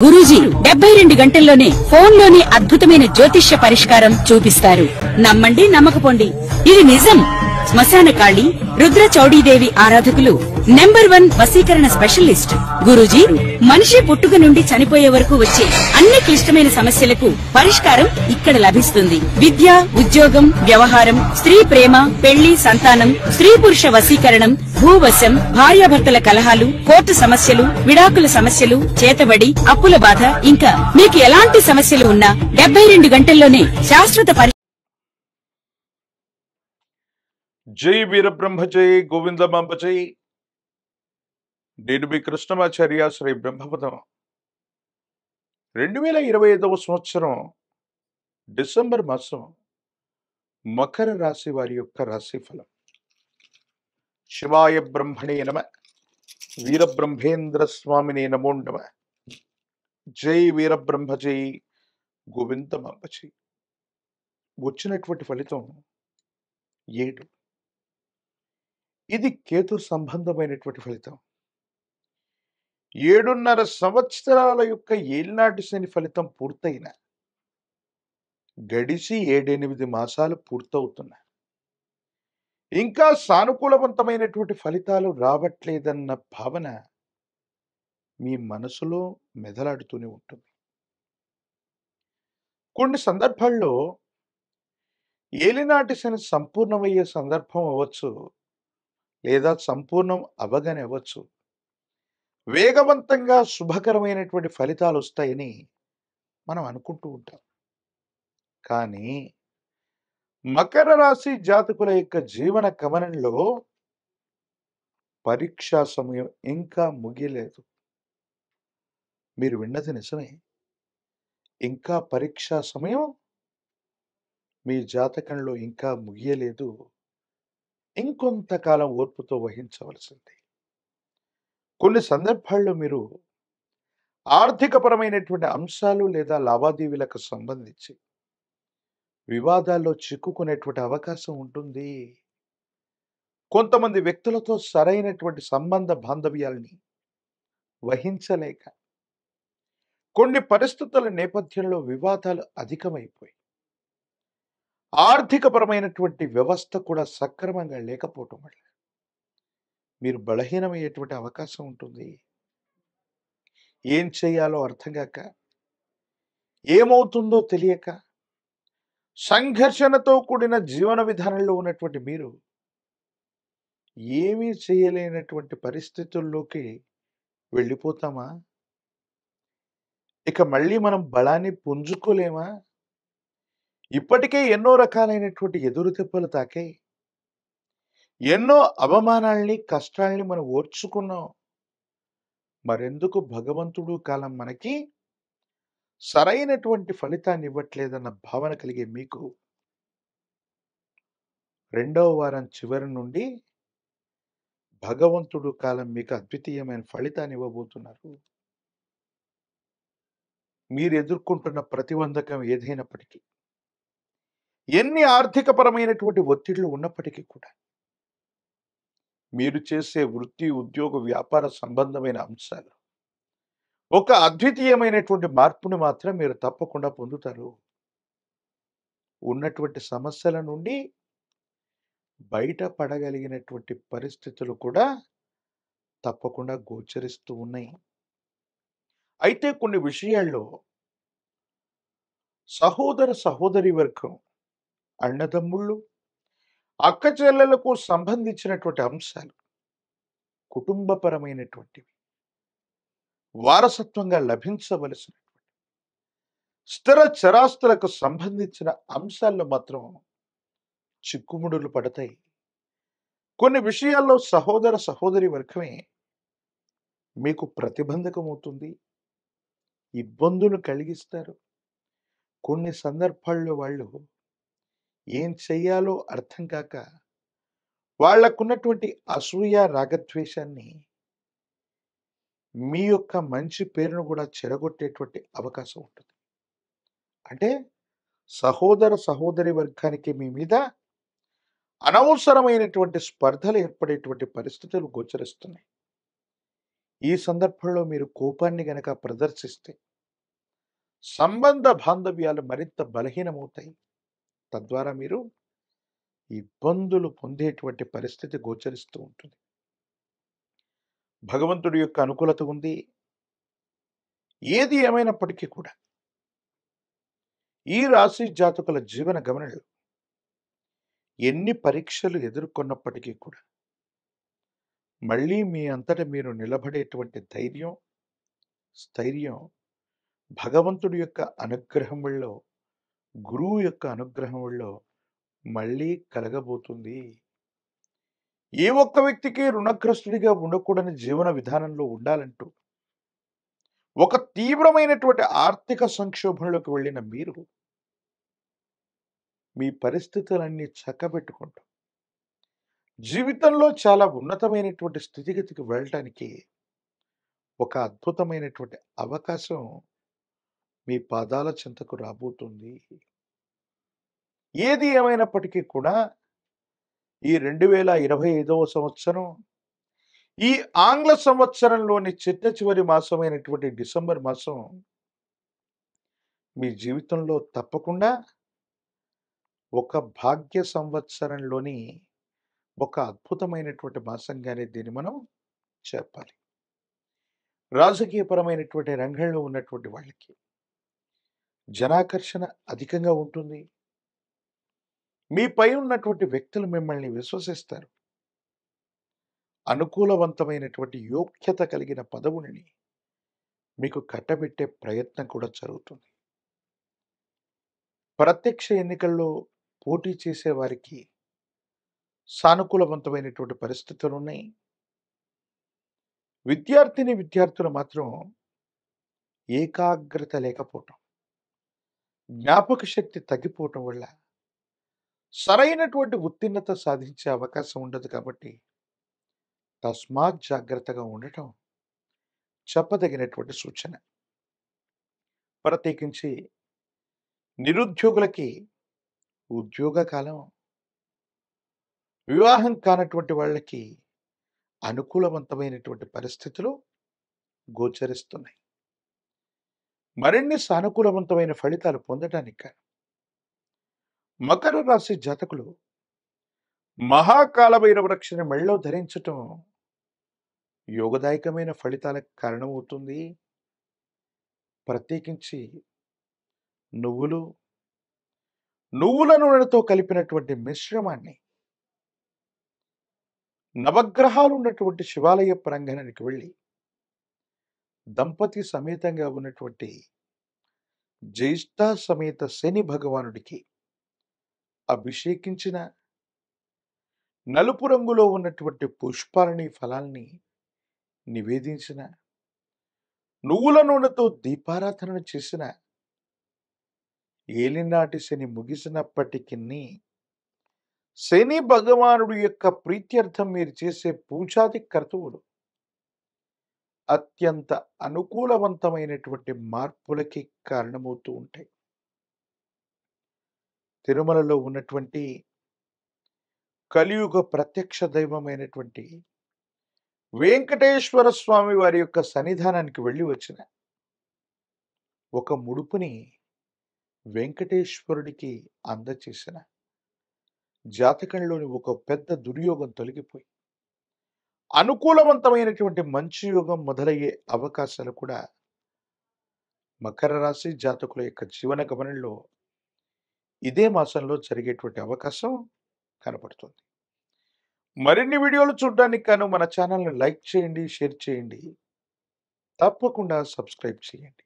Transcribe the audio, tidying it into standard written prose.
గురూజీ 72 గంటల్లోనే ఫోన్లోని అద్భుతమైన జ్యోతిష్య పరిష్కారం చూపిస్తారు. నమ్మండి, నమ్మకపోండి, ఇది నిజం. శ్మశాన కాళి రుద్ర చౌడీదేవి ఆరాధకులు నంబర్ 1 వశీకరణ స్పెషలిస్ట్ గురూజీ. మనిషి పుట్టుక నుండి చనిపోయే వరకు వచ్చే అన్ని క్లిష్టమైన సమస్యలకు పరిష్కారం ఇక్కడ లభిస్తుంది. విద్య, ఉద్యోగం, వ్యవహారం, స్త్రీ ప్రేమ, పెళ్లి, సంతానం, స్త్రీ పురుష వశీకరణం, భూవశం, భార్యాభర్తల కలహాలు, కోర్టు సమస్యలు, విడాకుల సమస్యలు, చేతబడి, అప్పుల బాధ, ఇంకా మీకు ఎలాంటి సమస్యలు ఉన్నా 72 గంటల్లోనే శాశ్వత జై వీరబ్రహ్మ జై గోవిందమాంబ జై. నేను మీ కృష్ణమాచార్య శ్రీ బ్రహ్మపదం. 2025వ సంవత్సరం డిసెంబర్ మాసం మకర రాశి వారి యొక్క రాశిఫలం. శివాయ బ్రహ్మణే నమ, వీరబ్రహ్మేంద్ర స్వామినే నమో నమ. జై వీరబ్రహ్మ జై గోవిందమాంబ జై. వచ్చినటువంటి ఫలితం 7. ఇది కేతు సంబంధమైనటువంటి ఫలితం. 7.5 సంవత్సరాల యొక్క ఏళ్నాటి శని ఫలితం పూర్తయిన గడిచి 7-8 మాసాలు పూర్తవుతున్నాయి. ఇంకా సానుకూలవంతమైనటువంటి ఫలితాలు రావట్లేదన్న భావన మీ మనసులో మెదలాడుతూనే ఉంటుంది. కొన్ని సందర్భాల్లో ఏలినాటి శని సంపూర్ణమయ్యే సందర్భం అవ్వచ్చు, లేదా సంపూర్ణం అవగానే అవ్వచ్చు. వేగవంతంగా శుభకరమైనటువంటి ఫలితాలు వస్తాయని మనం అనుకుంటూ ఉంటాం. కానీ మకర రాశి జాతకుల యొక్క జీవన గమనంలో పరీక్షా సమయం ఇంకా ముగియలేదు. మీరు విన్నది నిజమే. ఇంకా పరీక్షా సమయం మీ జాతకంలో ఇంకా ముగియలేదు. ఇంకొంతకాలం ఓర్పుతో వహించవలసింది. కొన్ని సందర్భాల్లో మీరు ఆర్థికపరమైనటువంటి అంశాలు లేదా లావాదేవీలకు సంబంధించి వివాదాల్లో చిక్కుకునేటువంటి అవకాశం ఉంటుంది. కొంతమంది వ్యక్తులతో సరైనటువంటి సంబంధ బాంధవ్యాల్ని వహించలేక కొన్ని పరిస్థితుల నేపథ్యంలో వివాదాలు అధికమైపోయి ఆర్థికపరమైనటువంటి వ్యవస్థ కూడా సక్రమంగా లేకపోవటం వల్ల మీరు బలహీనమయ్యేటువంటి అవకాశం ఉంటుంది. ఏం చేయాలో అర్థం కాక, ఏమవుతుందో తెలియక, సంఘర్షణతో కూడిన జీవన విధానంలో ఉన్నటువంటి మీరు ఏమీ చేయలేనటువంటి పరిస్థితుల్లోకి వెళ్ళిపోతామా? ఇక మళ్ళీ మనం బలాన్ని పుంజుకోలేమా? ఇప్పటికే ఎన్నో రకాలైనటువంటి ఎదురు దెబ్బలు తాకాయి. ఎన్నో అవమానాల్ని, కష్టాల్ని మనం ఓర్చుకున్నాం. మరెందుకు భగవంతుడు కాలం మనకి సరైనటువంటి ఫలితాన్ని ఇవ్వట్లేదన్న భావన కలిగే మీకు 2వ వారం చివరి నుండి భగవంతుడు కాలం మీకు అద్వితీయమైన ఫలితాన్ని ఇవ్వబోతున్నారు. మీరు ఎదుర్కొంటున్న ప్రతిబంధకం ఏదైనప్పటికీ, ఎన్ని ఆర్థికపరమైనటువంటి ఒత్తిళ్లు ఉన్నప్పటికీ కూడా మీరు చేసే వృత్తి, ఉద్యోగ, వ్యాపార సంబంధమైన అంశాలు ఒక అద్వితీయమైనటువంటి మార్పుని మాత్రం మీరు తప్పకుండా పొందుతారు. ఉన్నటువంటి సమస్యల నుండి బయటపడగలిగినటువంటి పరిస్థితులు కూడా తప్పకుండా గోచరిస్తూ ఉన్నాయి. అయితే కొన్ని విషయాల్లో సహోదర సహోదరి వర్గం, అన్నదమ్ముళ్ళు, అక్క చెల్లెలకు సంబంధించినటువంటి అంశాలు, కుటుంబపరమైనటువంటివి, వారసత్వంగా లభించవలసినటువంటి స్థిర చరాస్తులకు సంబంధించిన అంశాల్లో మాత్రం చిక్కుముడులు పడతాయి. కొన్ని విషయాల్లో సహోదర సహోదరి వర్గమే మీకు ప్రతిబంధకమవుతుంది, ఇబ్బందులు కలిగిస్తారు. కొన్ని సందర్భాల్లో వాళ్ళు ఏం చెయ్యాలో అర్థం కాక వాళ్లకున్నటువంటి అసూయ, రాగద్వేషాన్ని, మీ యొక్క మంచి పేరును కూడా చెడగొట్టేటువంటి అవకాశం ఉంటుంది. అంటే సహోదర సహోదరి వర్గానికి మీ మీద అనవసరమైనటువంటి స్పర్ధలు ఏర్పడేటువంటి పరిస్థితులు గోచరిస్తున్నాయి. ఈ సందర్భంలో మీరు కోపాన్ని గనక ప్రదర్శిస్తే సంబంధ బాంధవ్యాలు మరింత బలహీనమవుతాయి. తద్వారా మీరు ఇబ్బందులు పొందేటువంటి పరిస్థితి గోచరిస్తూ ఉంటుంది. భగవంతుడి యొక్క అనుకూలత ఉంది. ఏది ఏమైనప్పటికీ కూడా ఈ రాశి జాతకుల జీవన గమనంలో ఎన్ని పరీక్షలు ఎదుర్కొన్నప్పటికీ కూడా మళ్ళీ మీ అంతట మీరు నిలబడేటువంటి ధైర్యం, స్థైర్యం భగవంతుడి యొక్క అనుగ్రహం వల్ల, గురువు యొక్క అనుగ్రహం వల్ల మళ్ళీ కలగబోతుంది. ఏ ఒక్క వ్యక్తికి రుణగ్రస్తుడిగా ఉండకూడని జీవన విధానంలో ఉండాలంటూ ఒక తీవ్రమైనటువంటి ఆర్థిక సంక్షోభంలోకి వెళ్ళిన మీరు మీ పరిస్థితులన్నీ చక్కబెట్టుకుంటూ జీవితంలో చాలా ఉన్నతమైనటువంటి స్థితిగతికి వెళ్ళటానికి ఒక అద్భుతమైనటువంటి అవకాశం మీ పాదాల చెంతకు రాబోతుంది. ఏది ఏమైనప్పటికీ కూడా ఈ 2025వ సంవత్సరం ఈ ఆంగ్ల సంవత్సరంలోని చిట్ట చివరి మాసమైనటువంటి డిసెంబర్ మాసం మీ జీవితంలో తప్పకుండా ఒక భాగ్య సంవత్సరంలోని ఒక అద్భుతమైనటువంటి మాసంగానే దీన్ని మనం చెప్పాలి. రాజకీయపరమైనటువంటి రంగంలో ఉన్నటువంటి వాళ్ళకి జనాకర్షణ అధికంగా ఉంటుంది. మీపై ఉన్నటువంటి వ్యక్తులు మిమ్మల్ని విశ్వసిస్తారు. అనుకూలవంతమైనటువంటి యోగ్యత కలిగిన పదవుల్ని మీకు కట్టబెట్టే ప్రయత్నం కూడా జరుగుతుంది. ప్రత్యక్ష ఎన్నికల్లో పోటీ చేసే వారికి సానుకూలవంతమైనటువంటి పరిస్థితులు ఉన్నాయి. విద్యార్థులు మాత్రం ఏకాగ్రత లేకపోవటం, జ్ఞాపక శక్తి తగ్గిపోవటం వల్ల సరైనటువంటి ఉత్తీర్ణత సాధించే అవకాశం ఉండదు. కాబట్టి తస్మాత్ జాగ్రత్తగా ఉండటం చెప్పదగినటువంటి సూచన. ప్రత్యేకించి నిరుద్యోగులకి ఉద్యోగ కాలం, వివాహం కానటువంటి వాళ్ళకి అనుకూలవంతమైనటువంటి పరిస్థితులు గోచరిస్తున్నాయి. మరిన్ని సానుకూలవంతమైన ఫలితాలు పొందటానికి మకర రాశి జాతకులు మహాకాల భైరవ రక్షణ మెళ్ళలో ధరించటం యోగదాయకమైన ఫలితాలకు కారణమవుతుంది. ప్రత్యేకించి నువ్వుల నూనెతో కలిపినటువంటి మిశ్రమాన్ని నవగ్రహాలు ఉన్నటువంటి శివాలయ ప్రాంగణానికి వెళ్ళి దంపతి సమేతంగా ఉన్నటువంటి జ్యేష్ఠ సమేత శని భగవానుడికి అభిషేకించిన నలుపు రంగులో ఉన్నటువంటి పుష్పాలని, ఫలాల్ని నివేదించిన, నువ్వుల నూనెతో దీపారాధన చేసిన, ఏలినాటి శని ముగిసినప్పటికీ శని భగవానుడి యొక్క ప్రీత్యర్థం మీరు చేసే పూజాది కర్తవులు అత్యంత అనుకూలవంతమైనటువంటి మార్పులకి కారణమవుతూ ఉంటాయి. తిరుమలలో ఉన్నటువంటి కలియుగ ప్రత్యక్ష దైవమైనటువంటి వెంకటేశ్వర స్వామి వారి యొక్క సన్నిధానానికి వెళ్ళి వచ్చిన ఒక ముడుపుని వెంకటేశ్వరుడికి అందచేసిన జాతకంలోని ఒక పెద్ద దుర్యోగం తొలగిపోయి అనుకూలవంతమైనటువంటి మంచి యోగం మొదలయ్యే అవకాశాలు కూడా మకర రాశి జాతకుల యొక్క జీవన గమనంలో ఇదే మాసంలో జరిగేటువంటి అవకాశం కనపడుతుంది. మరిన్ని వీడియోలు చూడడానికి గాను మన ఛానల్ని లైక్ చేయండి, షేర్ చేయండి, తప్పకుండా సబ్స్క్రైబ్ చేయండి.